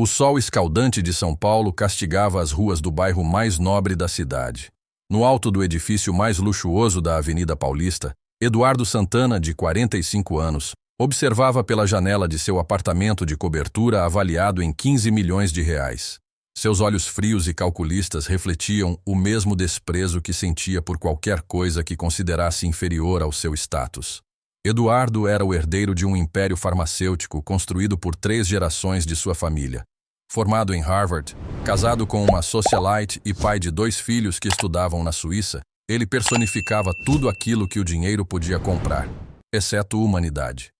O sol escaldante de São Paulo castigava as ruas do bairro mais nobre da cidade. No alto do edifício mais luxuoso da Avenida Paulista, Eduardo Santana, de 45 anos, observava pela janela de seu apartamento de cobertura avaliado em 15 milhões de reais. Seus olhos frios e calculistas refletiam o mesmo desprezo que sentia por qualquer coisa que considerasse inferior ao seu status. Eduardo era o herdeiro de um império farmacêutico construído por 3 gerações de sua família. Formado em Harvard, casado com uma socialite e pai de 2 filhos que estudavam na Suíça, ele personificava tudo aquilo que o dinheiro podia comprar, exceto humanidade.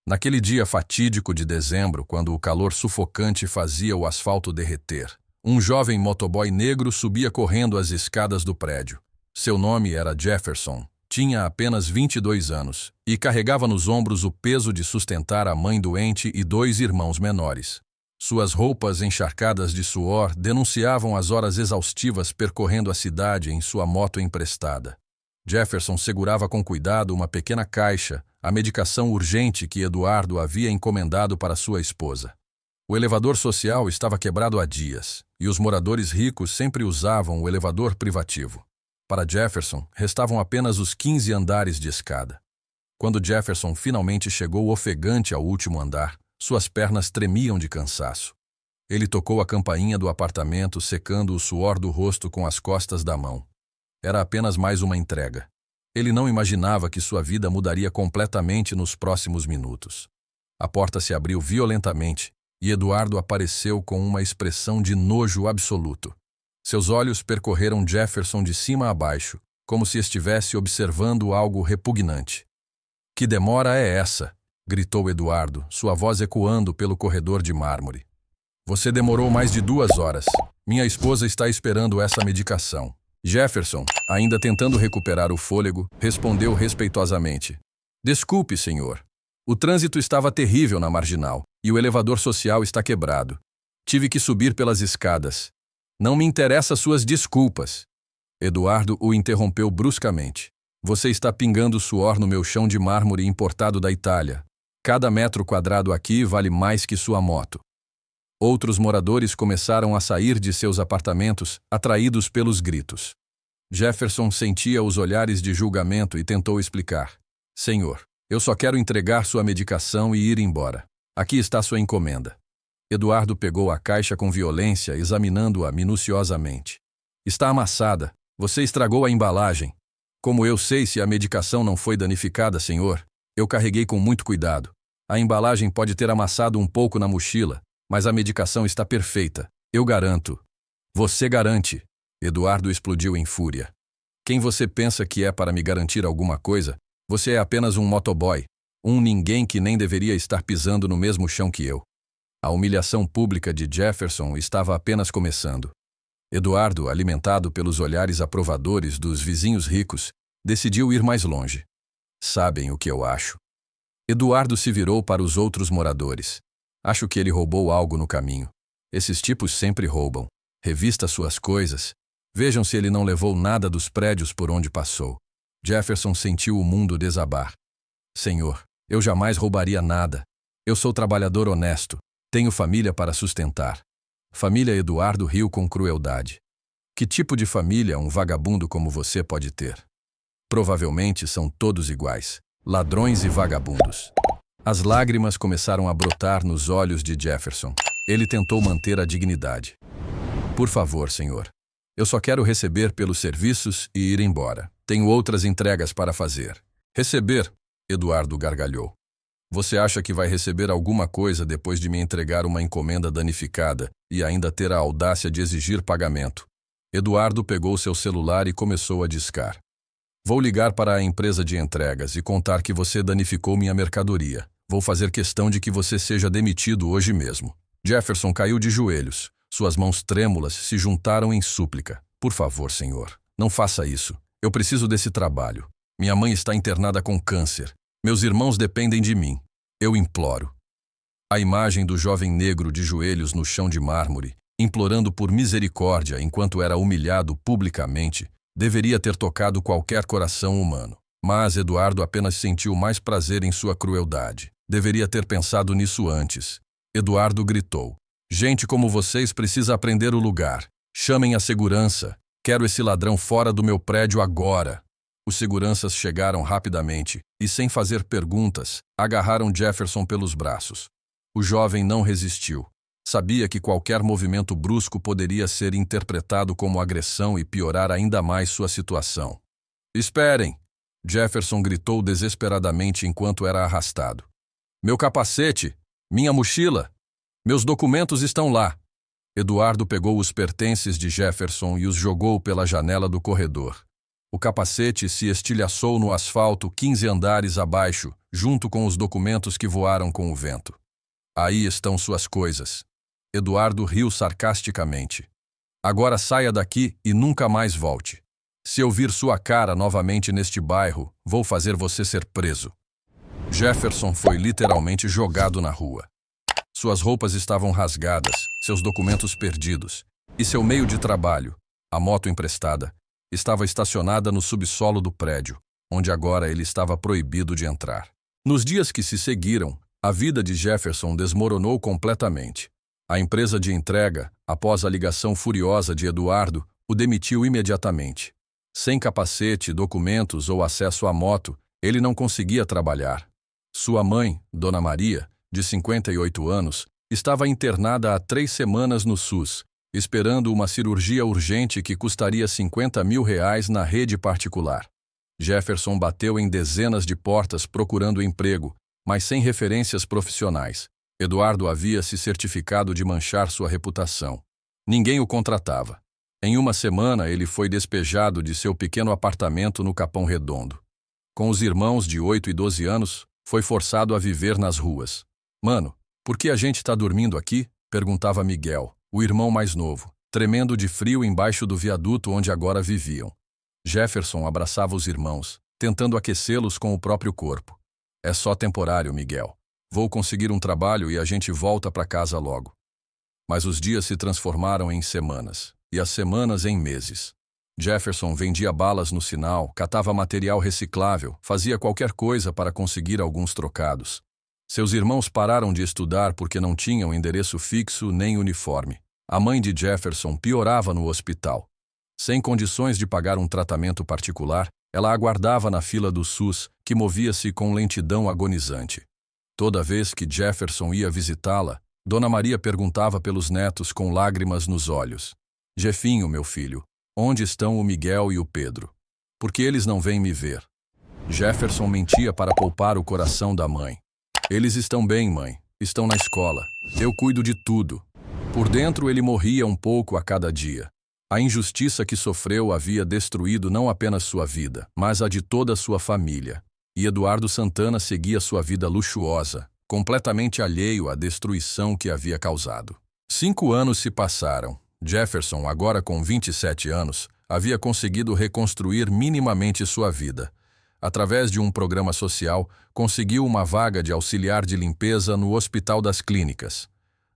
Naquele dia fatídico de dezembro, quando o calor sufocante fazia o asfalto derreter, um jovem motoboy negro subia correndo as escadas do prédio. Seu nome era Jefferson, tinha apenas 22 anos e carregava nos ombros o peso de sustentar a mãe doente e 2 irmãos menores. Suas roupas encharcadas de suor denunciavam as horas exaustivas percorrendo a cidade em sua moto emprestada. Jefferson segurava com cuidado uma pequena caixa, a medicação urgente que Eduardo havia encomendado para sua esposa. O elevador social estava quebrado há dias, e os moradores ricos sempre usavam o elevador privativo. Para Jefferson, restavam apenas os 15 andares de escada. Quando Jefferson finalmente chegou ofegante ao último andar, suas pernas tremiam de cansaço. Ele tocou a campainha do apartamento, secando o suor do rosto com as costas da mão. Era apenas mais uma entrega. Ele não imaginava que sua vida mudaria completamente nos próximos minutos. A porta se abriu violentamente e Eduardo apareceu com uma expressão de nojo absoluto. Seus olhos percorreram Jefferson de cima a baixo, como se estivesse observando algo repugnante. "Que demora é essa?" gritou Eduardo, sua voz ecoando pelo corredor de mármore. "Você demorou mais de 2 horas. Minha esposa está esperando essa medicação." Jefferson, ainda tentando recuperar o fôlego, respondeu respeitosamente: "Desculpe, senhor. O trânsito estava terrível na Marginal e o elevador social está quebrado. Tive que subir pelas escadas. Não me interessa suas desculpas." Eduardo o interrompeu bruscamente. "Você está pingando suor no meu chão de mármore importado da Itália. Cada metro quadrado aqui vale mais que sua moto." Outros moradores começaram a sair de seus apartamentos, atraídos pelos gritos. Jefferson sentia os olhares de julgamento e tentou explicar: "Senhor, eu só quero entregar sua medicação e ir embora. Aqui está sua encomenda." Eduardo pegou a caixa com violência, examinando-a minuciosamente. "Está amassada. Você estragou a embalagem." "Como eu sei se a medicação não foi danificada, senhor? Eu carreguei com muito cuidado. A embalagem pode ter amassado um pouco na mochila, mas a medicação está perfeita. Eu garanto." "Você garante?" Eduardo explodiu em fúria. "Quem você pensa que é para me garantir alguma coisa? Você é apenas um motoboy, um ninguém que nem deveria estar pisando no mesmo chão que eu." A humilhação pública de Jefferson estava apenas começando. Eduardo, alimentado pelos olhares aprovadores dos vizinhos ricos, decidiu ir mais longe. "Sabem o que eu acho?" Eduardo se virou para os outros moradores. "Acho que ele roubou algo no caminho. Esses tipos sempre roubam. Revista suas coisas. Vejam se ele não levou nada dos prédios por onde passou." Jefferson sentiu o mundo desabar. "Senhor, eu jamais roubaria nada. Eu sou trabalhador honesto. Tenho família para sustentar." Família Eduardo riu com crueldade. "Que tipo de família um vagabundo como você pode ter? Provavelmente são todos iguais. Ladrões e vagabundos." As lágrimas começaram a brotar nos olhos de Jefferson. Ele tentou manter a dignidade. "Por favor, senhor. Eu só quero receber pelos serviços e ir embora. Tenho outras entregas para fazer." "Receber?" Eduardo gargalhou. "Você acha que vai receber alguma coisa depois de me entregar uma encomenda danificada e ainda ter a audácia de exigir pagamento?" Eduardo pegou seu celular e começou a discar. "Vou ligar para a empresa de entregas e contar que você danificou minha mercadoria. Vou fazer questão de que você seja demitido hoje mesmo." Jefferson caiu de joelhos. Suas mãos trêmulas se juntaram em súplica. "Por favor, senhor, não faça isso. Eu preciso desse trabalho. Minha mãe está internada com câncer. Meus irmãos dependem de mim. Eu imploro." A imagem do jovem negro de joelhos no chão de mármore, implorando por misericórdia enquanto era humilhado publicamente, deveria ter tocado qualquer coração humano. Mas Eduardo apenas sentiu mais prazer em sua crueldade. Deveria ter pensado nisso antes. Eduardo gritou: Gente como vocês precisa aprender o lugar. Chamem a segurança. Quero esse ladrão fora do meu prédio agora. Os seguranças chegaram rapidamente e, sem fazer perguntas, agarraram Jefferson pelos braços. O jovem não resistiu. Sabia que qualquer movimento brusco poderia ser interpretado como agressão e piorar ainda mais sua situação. Esperem! Jefferson gritou desesperadamente enquanto era arrastado. Meu capacete! Minha mochila! Meus documentos estão lá! Eduardo pegou os pertences de Jefferson e os jogou pela janela do corredor. O capacete se estilhaçou no asfalto 15 andares abaixo, junto com os documentos que voaram com o vento. Aí estão suas coisas. Eduardo riu sarcasticamente. Agora saia daqui e nunca mais volte. Se eu vir sua cara novamente neste bairro, vou fazer você ser preso. Jefferson foi literalmente jogado na rua. Suas roupas estavam rasgadas, seus documentos perdidos, e seu meio de trabalho, a moto emprestada, estava estacionada no subsolo do prédio, onde agora ele estava proibido de entrar. Nos dias que se seguiram, a vida de Jefferson desmoronou completamente. A empresa de entrega, após a ligação furiosa de Eduardo, o demitiu imediatamente. Sem capacete, documentos ou acesso à moto, ele não conseguia trabalhar. Sua mãe, Dona Maria, de 58 anos, estava internada há 3 semanas no SUS, esperando uma cirurgia urgente que custaria R$50 mil na rede particular. Jefferson bateu em dezenas de portas procurando emprego, mas sem referências profissionais. Eduardo havia se certificado de manchar sua reputação. Ninguém o contratava. Em uma semana, ele foi despejado de seu pequeno apartamento no Capão Redondo. Com os irmãos de 8 e 12 anos, foi forçado a viver nas ruas. Mano, por que a gente tá dormindo aqui? Perguntava Miguel, o irmão mais novo, tremendo de frio embaixo do viaduto onde agora viviam. Jefferson abraçava os irmãos, tentando aquecê-los com o próprio corpo. É só temporário, Miguel. Vou conseguir um trabalho e a gente volta para casa logo. Mas os dias se transformaram em semanas, e as semanas em meses. Jefferson vendia balas no sinal, catava material reciclável, fazia qualquer coisa para conseguir alguns trocados. Seus irmãos pararam de estudar porque não tinham endereço fixo nem uniforme. A mãe de Jefferson piorava no hospital. Sem condições de pagar um tratamento particular, ela aguardava na fila do SUS, que movia-se com lentidão agonizante. Toda vez que Jefferson ia visitá-la, Dona Maria perguntava pelos netos com lágrimas nos olhos. Jefinho, meu filho, onde estão o Miguel e o Pedro? Por que eles não vêm me ver? Jefferson mentia para poupar o coração da mãe. Eles estão bem, mãe. Estão na escola. Eu cuido de tudo. Por dentro ele morria um pouco a cada dia. A injustiça que sofreu havia destruído não apenas sua vida, mas a de toda a sua família. E Eduardo Santana seguia sua vida luxuosa, completamente alheio à destruição que havia causado. 5 anos se passaram. Jefferson, agora com 27 anos, havia conseguido reconstruir minimamente sua vida. Através de um programa social, conseguiu uma vaga de auxiliar de limpeza no Hospital das Clínicas.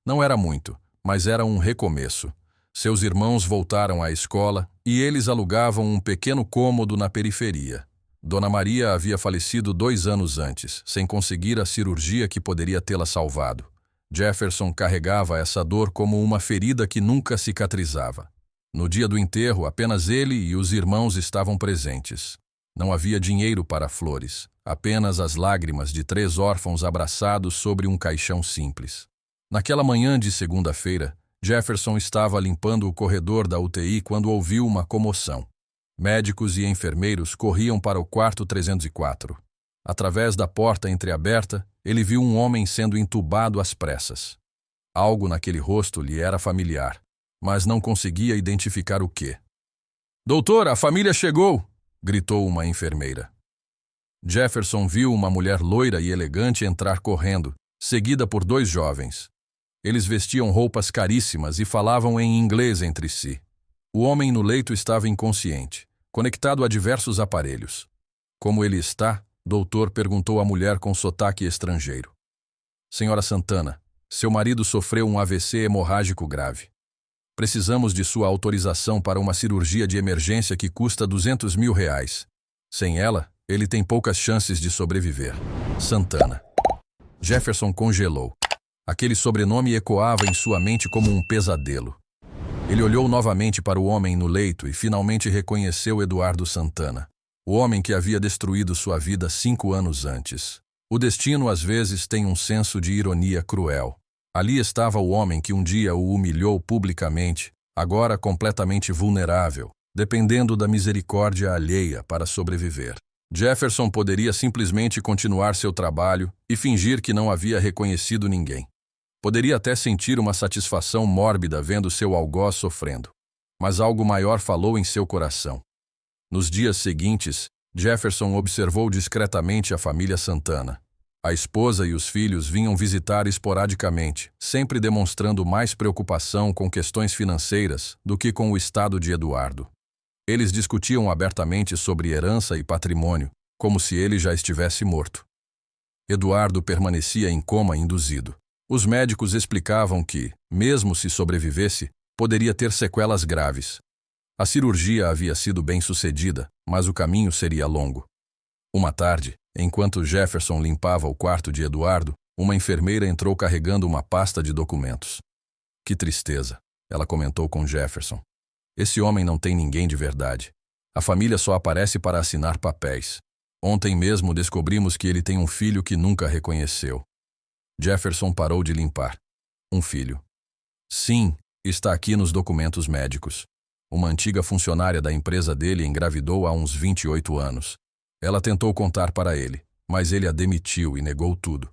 Não era muito, mas era um recomeço. Seus irmãos voltaram à escola e eles alugavam um pequeno cômodo na periferia. Dona Maria havia falecido 2 anos antes, sem conseguir a cirurgia que poderia tê-la salvado. Jefferson carregava essa dor como uma ferida que nunca cicatrizava. No dia do enterro, apenas ele e os irmãos estavam presentes. Não havia dinheiro para flores, apenas as lágrimas de 3 órfãos abraçados sobre um caixão simples. Naquela manhã de segunda-feira, Jefferson estava limpando o corredor da UTI quando ouviu uma comoção. Médicos e enfermeiros corriam para o quarto 304. Através da porta entreaberta, ele viu um homem sendo entubado às pressas. Algo naquele rosto lhe era familiar, mas não conseguia identificar o quê. "Doutor, a família chegou!" gritou uma enfermeira. Jefferson viu uma mulher loira e elegante entrar correndo, seguida por 2 jovens. Eles vestiam roupas caríssimas e falavam em inglês entre si. O homem no leito estava inconsciente, conectado a diversos aparelhos. "Como ele está?" doutor perguntou à mulher com sotaque estrangeiro. "Senhora Santana, seu marido sofreu um AVC hemorrágico grave. Precisamos de sua autorização para uma cirurgia de emergência que custa R$200 mil. Sem ela, ele tem poucas chances de sobreviver." Santana. Jefferson congelou. Aquele sobrenome ecoava em sua mente como um pesadelo. Ele olhou novamente para o homem no leito e finalmente reconheceu Eduardo Santana, o homem que havia destruído sua vida 5 anos antes. O destino às vezes tem um senso de ironia cruel. Ali estava o homem que um dia o humilhou publicamente, agora completamente vulnerável, dependendo da misericórdia alheia para sobreviver. Jefferson poderia simplesmente continuar seu trabalho e fingir que não havia reconhecido ninguém. Poderia até sentir uma satisfação mórbida vendo seu algoz sofrendo. Mas algo maior falou em seu coração. Nos dias seguintes, Jefferson observou discretamente a família Santana. A esposa e os filhos vinham visitar esporadicamente, sempre demonstrando mais preocupação com questões financeiras do que com o estado de Eduardo. Eles discutiam abertamente sobre herança e patrimônio, como se ele já estivesse morto. Eduardo permanecia em coma induzido. Os médicos explicavam que, mesmo se sobrevivesse, poderia ter sequelas graves. A cirurgia havia sido bem sucedida, mas o caminho seria longo. Uma tarde, enquanto Jefferson limpava o quarto de Eduardo, uma enfermeira entrou carregando uma pasta de documentos. Que tristeza, ela comentou com Jefferson. Esse homem não tem ninguém de verdade. A família só aparece para assinar papéis. Ontem mesmo descobrimos que ele tem um filho que nunca reconheceu. Jefferson parou de limpar. Um filho. Sim, está aqui nos documentos médicos. Uma antiga funcionária da empresa dele engravidou há uns 28 anos. Ela tentou contar para ele, mas ele a demitiu e negou tudo.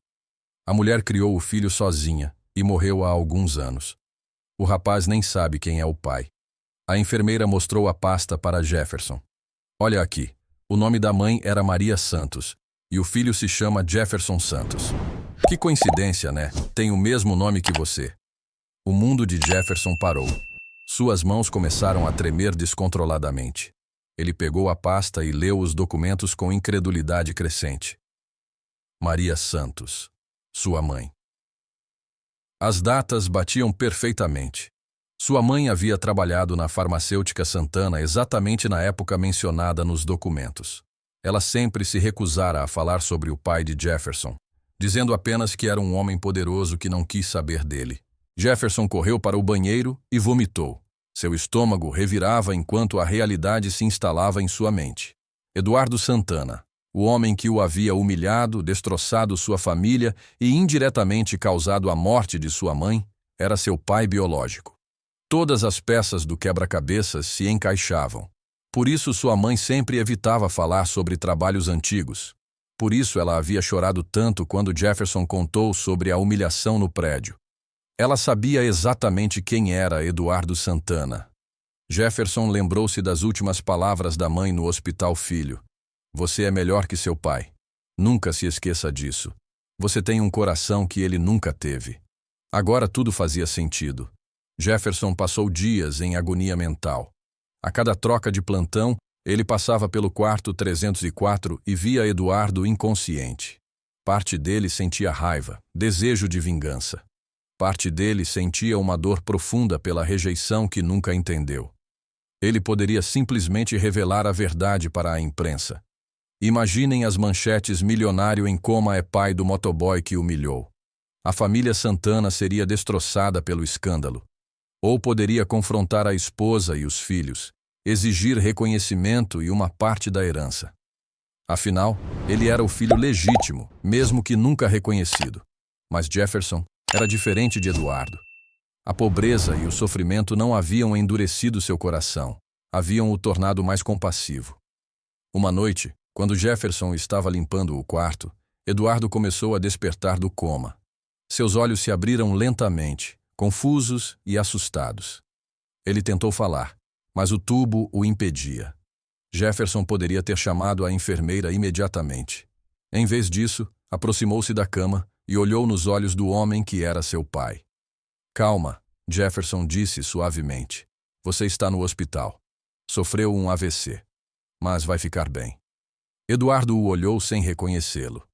A mulher criou o filho sozinha e morreu há alguns anos. O rapaz nem sabe quem é o pai. A enfermeira mostrou a pasta para Jefferson. Olha aqui, o nome da mãe era Maria Santos e o filho se chama Jefferson Santos. Que coincidência, né? Tem o mesmo nome que você. O mundo de Jefferson parou. Suas mãos começaram a tremer descontroladamente. Ele pegou a pasta e leu os documentos com incredulidade crescente. Maria Santos, sua mãe. As datas batiam perfeitamente. Sua mãe havia trabalhado na farmacêutica Santana exatamente na época mencionada nos documentos. Ela sempre se recusara a falar sobre o pai de Jefferson, dizendo apenas que era um homem poderoso que não quis saber dele. Jefferson correu para o banheiro e vomitou. Seu estômago revirava enquanto a realidade se instalava em sua mente. Eduardo Santana, o homem que o havia humilhado, destroçado sua família e indiretamente causado a morte de sua mãe, era seu pai biológico. Todas as peças do quebra-cabeças se encaixavam. Por isso sua mãe sempre evitava falar sobre trabalhos antigos. Por isso ela havia chorado tanto quando Jefferson contou sobre a humilhação no prédio. Ela sabia exatamente quem era Eduardo Santana. Jefferson lembrou-se das últimas palavras da mãe no hospital filho. Você é melhor que seu pai. Nunca se esqueça disso. Você tem um coração que ele nunca teve. Agora tudo fazia sentido. Jefferson passou dias em agonia mental. A cada troca de plantão, ele passava pelo quarto 304 e via Eduardo inconsciente. Parte dele sentia raiva, desejo de vingança. Parte dele sentia uma dor profunda pela rejeição que nunca entendeu. Ele poderia simplesmente revelar a verdade para a imprensa. Imaginem as manchetes: milionário em coma é pai do motoboy que humilhou. A família Santana seria destroçada pelo escândalo. Ou poderia confrontar a esposa e os filhos, exigir reconhecimento e uma parte da herança. Afinal, ele era o filho legítimo, mesmo que nunca reconhecido. Mas Jefferson era diferente de Eduardo. A pobreza e o sofrimento não haviam endurecido seu coração, haviam o tornado mais compassivo. Uma noite, quando Jefferson estava limpando o quarto, Eduardo começou a despertar do coma. Seus olhos se abriram lentamente, confusos e assustados. Ele tentou falar, mas o tubo o impedia. Jefferson poderia ter chamado a enfermeira imediatamente. Em vez disso, aproximou-se da cama e olhou nos olhos do homem que era seu pai. Calma, Jefferson disse suavemente. Você está no hospital. Sofreu um AVC. Mas vai ficar bem. Eduardo o olhou sem reconhecê-lo.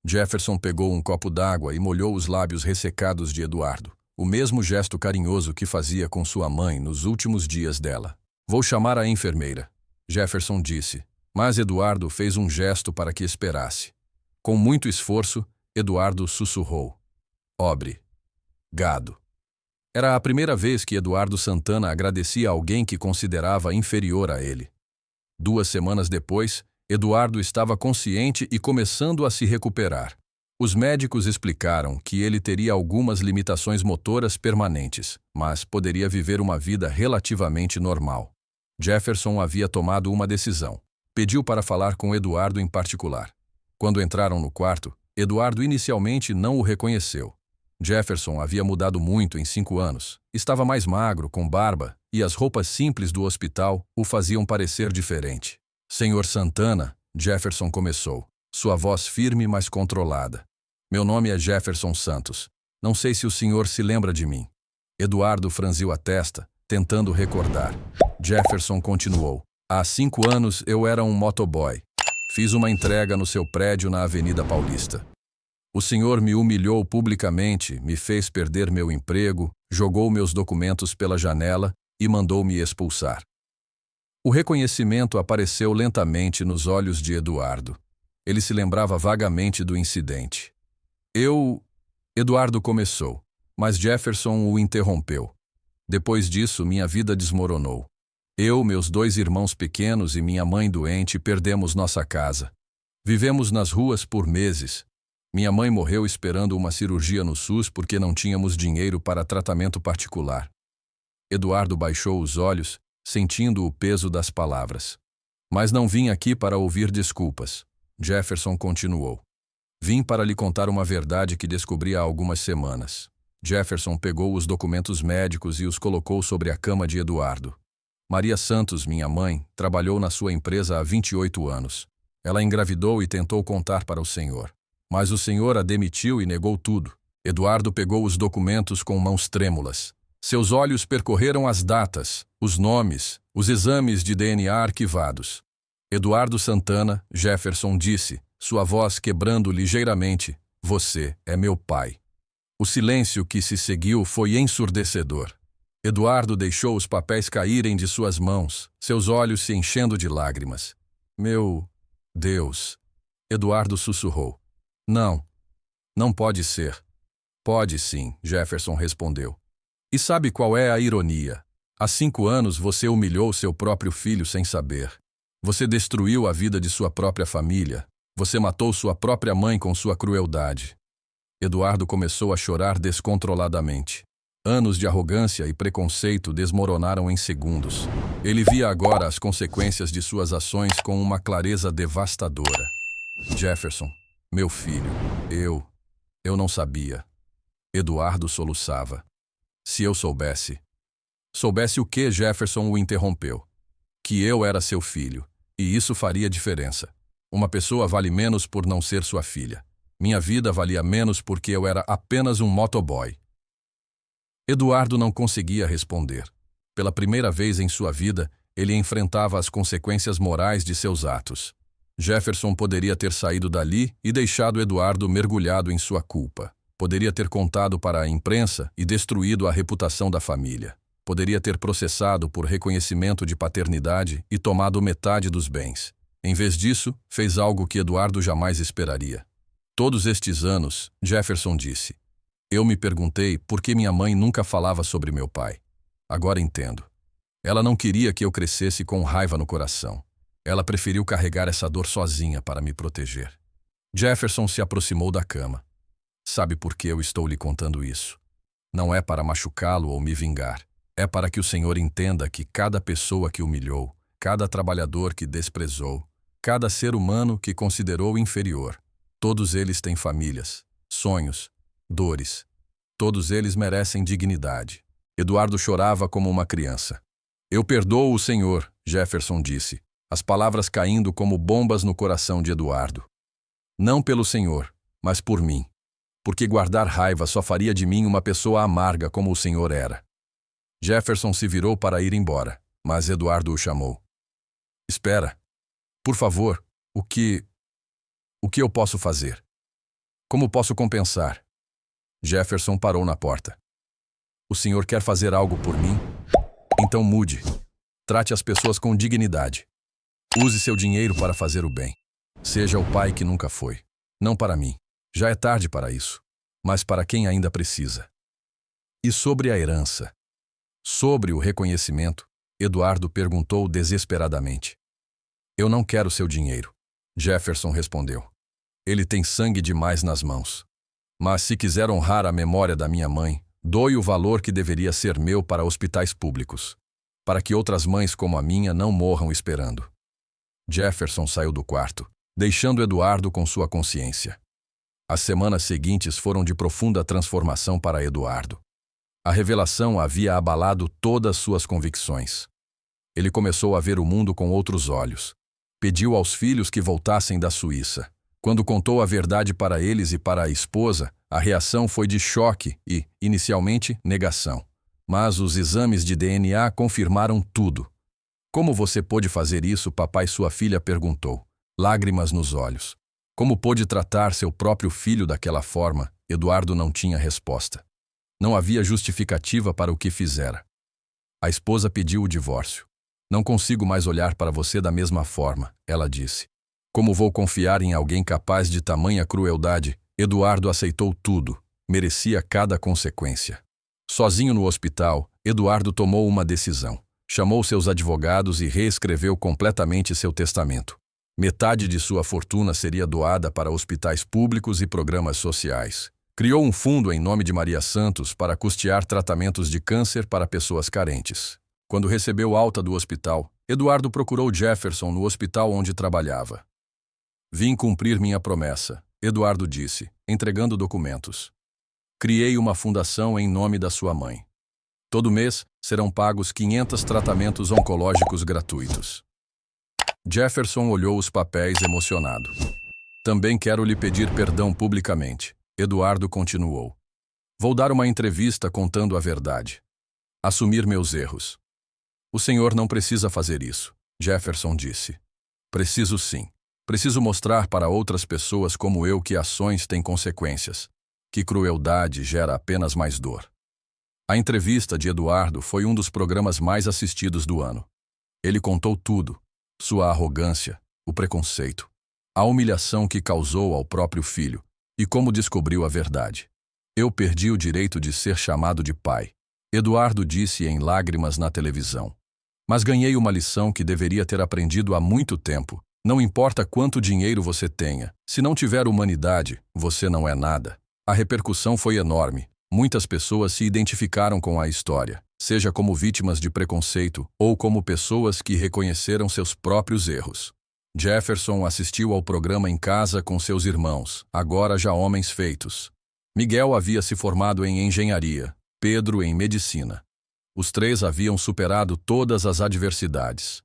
Jefferson pegou um copo d'água e molhou os lábios ressecados de Eduardo, o mesmo gesto carinhoso que fazia com sua mãe nos últimos dias dela. Vou chamar a enfermeira, Jefferson disse, mas Eduardo fez um gesto para que esperasse. Com muito esforço, Eduardo sussurrou. Obre. Gado. Era a primeira vez que Eduardo Santana agradecia a alguém que considerava inferior a ele. 2 semanas depois, Eduardo estava consciente e começando a se recuperar. Os médicos explicaram que ele teria algumas limitações motoras permanentes, mas poderia viver uma vida relativamente normal. Jefferson havia tomado uma decisão. Pediu para falar com Eduardo em particular. Quando entraram no quarto, Eduardo inicialmente não o reconheceu. Jefferson havia mudado muito em 5 anos. Estava mais magro, com barba, e as roupas simples do hospital o faziam parecer diferente. Senhor Santana, Jefferson começou, sua voz firme, mas controlada. Meu nome é Jefferson Santos. Não sei se o senhor se lembra de mim. Eduardo franziu a testa, tentando recordar. Jefferson continuou. Há 5 anos eu era um motoboy. Fiz uma entrega no seu prédio na Avenida Paulista. O senhor me humilhou publicamente, me fez perder meu emprego, jogou meus documentos pela janela e mandou-me expulsar. O reconhecimento apareceu lentamente nos olhos de Eduardo. Ele se lembrava vagamente do incidente. Eduardo começou, mas Jefferson o interrompeu. Depois disso, minha vida desmoronou. Eu, meus 2 irmãos pequenos e minha mãe doente perdemos nossa casa. Vivemos nas ruas por meses. Minha mãe morreu esperando uma cirurgia no SUS porque não tínhamos dinheiro para tratamento particular. Eduardo baixou os olhos, sentindo o peso das palavras. Mas não vim aqui para ouvir desculpas. Jefferson continuou. Vim para lhe contar uma verdade que descobri há algumas semanas. Jefferson pegou os documentos médicos e os colocou sobre a cama de Eduardo. Maria Santos, minha mãe, trabalhou na sua empresa há 28 anos. Ela engravidou e tentou contar para o senhor. Mas o senhor a demitiu e negou tudo. Eduardo pegou os documentos com mãos trêmulas. Seus olhos percorreram as datas, os nomes, os exames de DNA arquivados. Eduardo Santana, Jefferson disse, sua voz quebrando ligeiramente, você é meu pai. O silêncio que se seguiu foi ensurdecedor. Eduardo deixou os papéis caírem de suas mãos, seus olhos se enchendo de lágrimas. Meu Deus! Eduardo sussurrou. Não pode ser. Pode sim, Jefferson respondeu. E sabe qual é a ironia? Há 5 anos você humilhou seu próprio filho sem saber. Você destruiu a vida de sua própria família. Você matou sua própria mãe com sua crueldade. Eduardo começou a chorar descontroladamente. Anos de arrogância e preconceito desmoronaram em segundos. Ele via agora as consequências de suas ações com uma clareza devastadora. Jefferson, meu filho, eu não sabia. Eduardo soluçava. Se eu soubesse. Soubesse o que? Jefferson o interrompeu. Que eu era seu filho, e isso faria diferença. Uma pessoa vale menos por não ser sua filha. Minha vida valia menos porque eu era apenas um motoboy. Eduardo não conseguia responder. Pela primeira vez em sua vida, ele enfrentava as consequências morais de seus atos. Jefferson poderia ter saído dali e deixado Eduardo mergulhado em sua culpa. Poderia ter contado para a imprensa e destruído a reputação da família. Poderia ter processado por reconhecimento de paternidade e tomado metade dos bens. Em vez disso, fez algo que Eduardo jamais esperaria. Todos estes anos, Jefferson disse, eu me perguntei por que minha mãe nunca falava sobre meu pai. Agora entendo. Ela não queria que eu crescesse com raiva no coração. Ela preferiu carregar essa dor sozinha para me proteger. Jefferson se aproximou da cama. Sabe por que eu estou lhe contando isso? Não é para machucá-lo ou me vingar. É para que o Senhor entenda que cada pessoa que humilhou, cada trabalhador que desprezou, cada ser humano que considerou inferior, todos eles têm famílias, sonhos, dores. Todos eles merecem dignidade. Eduardo chorava como uma criança. Eu perdoo o Senhor, Jefferson disse, as palavras caindo como bombas no coração de Eduardo. Não pelo Senhor, mas por mim. Porque guardar raiva só faria de mim uma pessoa amarga como o Senhor era. Jefferson se virou para ir embora, mas Eduardo o chamou. Espera. Por favor, o que eu posso fazer? Como posso compensar? Jefferson parou na porta. O senhor quer fazer algo por mim? Então mude. Trate as pessoas com dignidade. Use seu dinheiro para fazer o bem. Seja o pai que nunca foi. Não para mim. Já é tarde para isso. Mas para quem ainda precisa. E sobre a herança? Sobre o reconhecimento, Eduardo perguntou desesperadamente. Eu não quero seu dinheiro, Jefferson respondeu. Ele tem sangue demais nas mãos. Mas se quiser honrar a memória da minha mãe, doe o valor que deveria ser meu para hospitais públicos, para que outras mães como a minha não morram esperando. Jefferson saiu do quarto, deixando Eduardo com sua consciência. As semanas seguintes foram de profunda transformação para Eduardo. A revelação havia abalado todas suas convicções. Ele começou a ver o mundo com outros olhos. Pediu aos filhos que voltassem da Suíça. Quando contou a verdade para eles e para a esposa, a reação foi de choque e, inicialmente, negação. Mas os exames de DNA confirmaram tudo. Como você pôde fazer isso, papai? Sua filha perguntou, lágrimas nos olhos. Como pôde tratar seu próprio filho daquela forma? Eduardo não tinha resposta. Não havia justificativa para o que fizera. A esposa pediu o divórcio. Não consigo mais olhar para você da mesma forma, ela disse. Como vou confiar em alguém capaz de tamanha crueldade? Eduardo aceitou tudo. Merecia cada consequência. Sozinho no hospital, Eduardo tomou uma decisão. Chamou seus advogados e reescreveu completamente seu testamento. Metade de sua fortuna seria doada para hospitais públicos e programas sociais. Criou um fundo em nome de Maria Santos para custear tratamentos de câncer para pessoas carentes. Quando recebeu alta do hospital, Eduardo procurou Jefferson no hospital onde trabalhava. Vim cumprir minha promessa, Eduardo disse, entregando documentos. Criei uma fundação em nome da sua mãe. Todo mês serão pagos 500 tratamentos oncológicos gratuitos. Jefferson olhou os papéis emocionado. Também quero lhe pedir perdão publicamente. Eduardo continuou. Vou dar uma entrevista contando a verdade. Assumir meus erros. O senhor não precisa fazer isso, Jefferson disse. Preciso sim. Preciso mostrar para outras pessoas como eu que ações têm consequências, que crueldade gera apenas mais dor. A entrevista de Eduardo foi um dos programas mais assistidos do ano. Ele contou tudo, sua arrogância, o preconceito, a humilhação que causou ao próprio filho, e como descobriu a verdade. Eu perdi o direito de ser chamado de pai, Eduardo disse em lágrimas na televisão. Mas ganhei uma lição que deveria ter aprendido há muito tempo. Não importa quanto dinheiro você tenha, se não tiver humanidade, você não é nada. A repercussão foi enorme. Muitas pessoas se identificaram com a história, seja como vítimas de preconceito ou como pessoas que reconheceram seus próprios erros. Jefferson assistiu ao programa em casa com seus irmãos, agora já homens feitos. Miguel havia se formado em engenharia, Pedro em medicina. Os três haviam superado todas as adversidades.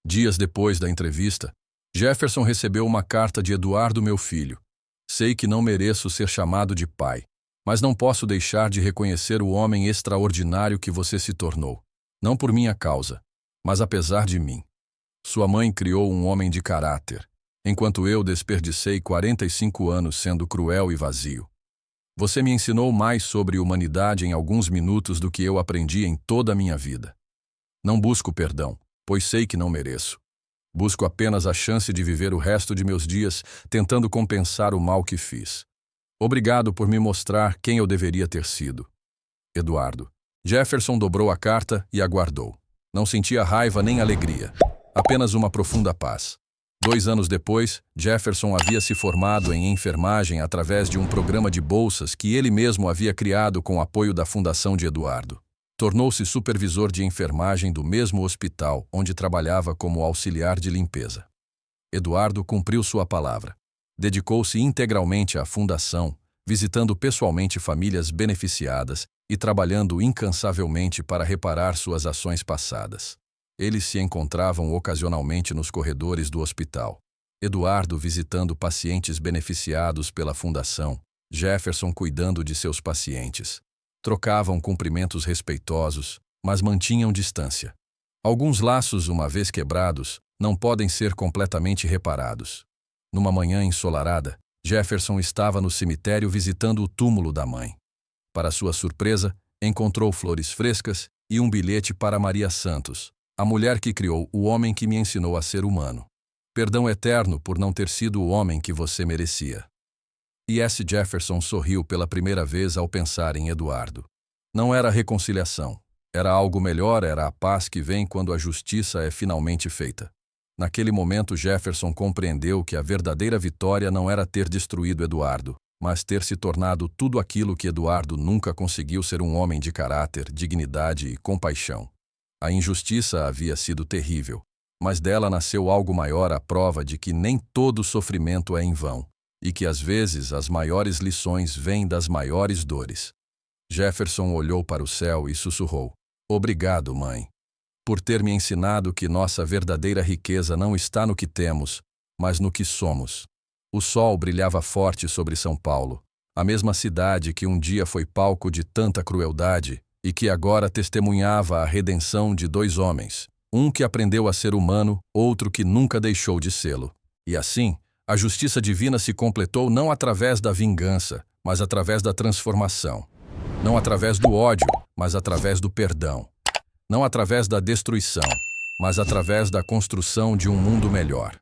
Dias depois da entrevista, Jefferson recebeu uma carta de Eduardo, meu filho. Sei que não mereço ser chamado de pai, mas não posso deixar de reconhecer o homem extraordinário que você se tornou. Não por minha causa, mas apesar de mim. Sua mãe criou um homem de caráter, enquanto eu desperdicei 45 anos sendo cruel e vazio. Você me ensinou mais sobre humanidade em alguns minutos do que eu aprendi em toda a minha vida. Não busco perdão, pois sei que não mereço. Busco apenas a chance de viver o resto de meus dias tentando compensar o mal que fiz. Obrigado por me mostrar quem eu deveria ter sido. Eduardo. Jefferson dobrou a carta e aguardou. Não sentia raiva nem alegria. Apenas uma profunda paz. 2 anos depois, Jefferson havia se formado em enfermagem através de um programa de bolsas que ele mesmo havia criado com o apoio da fundação de Eduardo. Tornou-se supervisor de enfermagem do mesmo hospital onde trabalhava como auxiliar de limpeza. Eduardo cumpriu sua palavra. Dedicou-se integralmente à fundação, visitando pessoalmente famílias beneficiadas e trabalhando incansavelmente para reparar suas ações passadas. Eles se encontravam ocasionalmente nos corredores do hospital. Eduardo visitando pacientes beneficiados pela fundação, Jefferson cuidando de seus pacientes. Trocavam cumprimentos respeitosos, mas mantinham distância. Alguns laços, uma vez quebrados, não podem ser completamente reparados. Numa manhã ensolarada, Jefferson estava no cemitério visitando o túmulo da mãe. Para sua surpresa, encontrou flores frescas e um bilhete para Maria Santos, a mulher que criou o homem que me ensinou a ser humano. Perdão eterno por não ter sido o homem que você merecia. E S. Jefferson sorriu pela primeira vez ao pensar em Eduardo. Não era reconciliação. Era algo melhor, era a paz que vem quando a justiça é finalmente feita. Naquele momento, Jefferson compreendeu que a verdadeira vitória não era ter destruído Eduardo, mas ter se tornado tudo aquilo que Eduardo nunca conseguiu ser: um homem de caráter, dignidade e compaixão. A injustiça havia sido terrível, mas dela nasceu algo maior, a prova de que nem todo sofrimento é em vão, e que às vezes as maiores lições vêm das maiores dores. Jefferson olhou para o céu e sussurrou: "Obrigado, mãe, por ter me ensinado que nossa verdadeira riqueza não está no que temos, mas no que somos." O sol brilhava forte sobre São Paulo, a mesma cidade que um dia foi palco de tanta crueldade e que agora testemunhava a redenção de dois homens, um que aprendeu a ser humano, outro que nunca deixou de sê-lo. E assim, a justiça divina se completou não através da vingança, mas através da transformação. Não através do ódio, mas através do perdão. Não através da destruição, mas através da construção de um mundo melhor.